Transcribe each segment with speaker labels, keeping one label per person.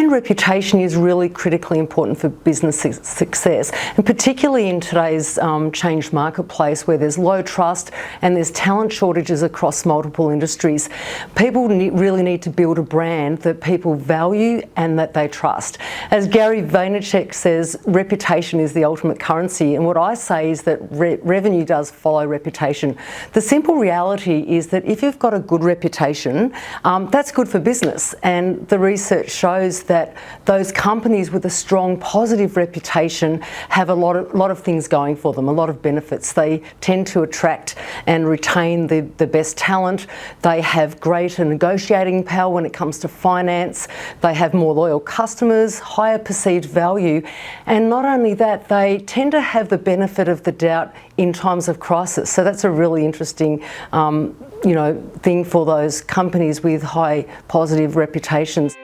Speaker 1: brand reputation is really critically important for business success, and particularly in today's changed marketplace where there's low trust and there's talent shortages across multiple industries. People really need to build a brand that people value and that they trust. As Gary Vaynerchuk says, reputation is the ultimate currency, and what I say is that revenue does follow reputation. The simple reality is that if you've got a good reputation, that's good for business, and the research shows that those companies with a strong positive reputation have a lot of things going for them, a lot of benefits. They tend to attract and retain the best talent. They have greater negotiating power when it comes to finance. They have more loyal customers, higher perceived value, and not only that, they tend to have the benefit of the doubt in times of crisis. So that's a really interesting thing for those companies with high positive reputations.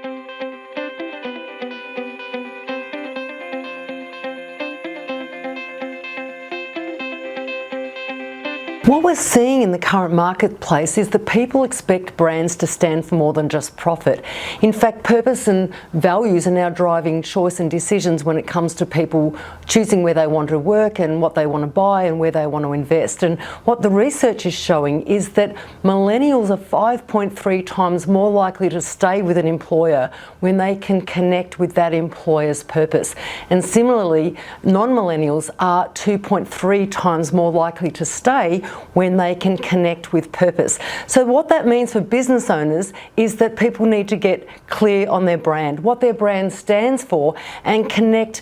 Speaker 1: What we're seeing in the current marketplace is that people expect brands to stand for more than just profit. In fact, purpose and values are now driving choice and decisions when it comes to people choosing where they want to work and what they want to buy and where they want to invest. And what the research is showing is that millennials are 5.3 times more likely to stay with an employer when they can connect with that employer's purpose. And similarly, non-millennials are 2.3 times more likely to stay when they can connect with purpose. So what that means for business owners is that people need to get clear on their brand, what their brand stands for, and connect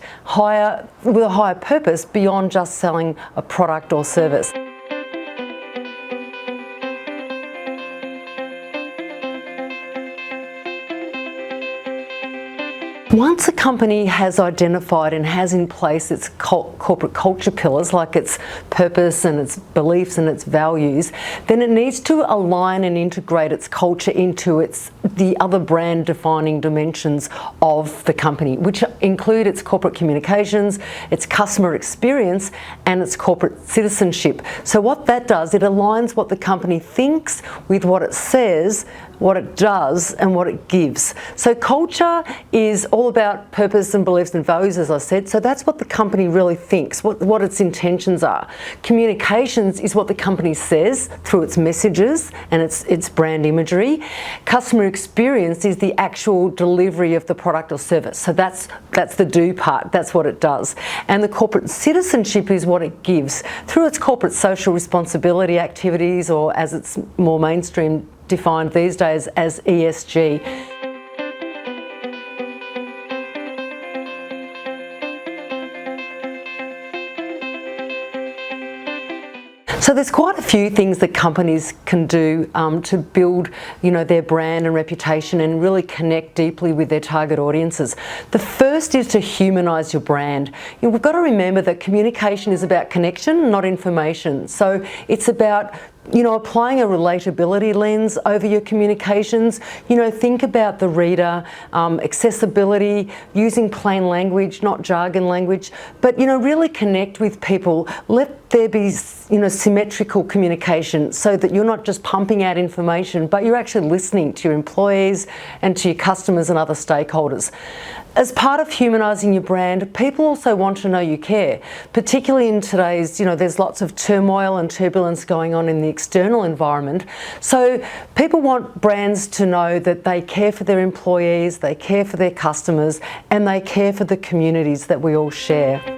Speaker 1: with a higher purpose beyond just selling a product or service. Once a company has identified and has in place its corporate culture pillars, like its purpose and its beliefs and its values, then it needs to align and integrate its culture into the other brand defining dimensions of the company, which include its corporate communications, its customer experience, and its corporate citizenship. So what that does, it aligns what the company thinks with what it says, what it does, and what it gives. So culture is all about purpose and beliefs and values, as I said. So that's what the company really thinks, what its intentions are. Communications is what the company says through its messages and its brand imagery. Customer experience is the actual delivery of the product or service. So that's the do part, that's what it does. And the corporate citizenship is what it gives through its corporate social responsibility activities, or as it's more mainstream defined these days as ESG. So there's quite a few things that companies can do to build, their brand and reputation and really connect deeply with their target audiences. The first is to humanise your brand. We've got to remember that communication is about connection, not information. So it's about applying a relatability lens over your communications. Think about the reader, accessibility, using plain language, not jargon language, but, really connect with people. Let there be, symmetrical communication so that you're not just pumping out information, but you're actually listening to your employees and to your customers and other stakeholders. As part of humanising your brand, people also want to know you care, particularly in today's, there's lots of turmoil and turbulence going on in the external environment. So people want brands to know that they care for their employees, they care for their customers, and they care for the communities that we all share.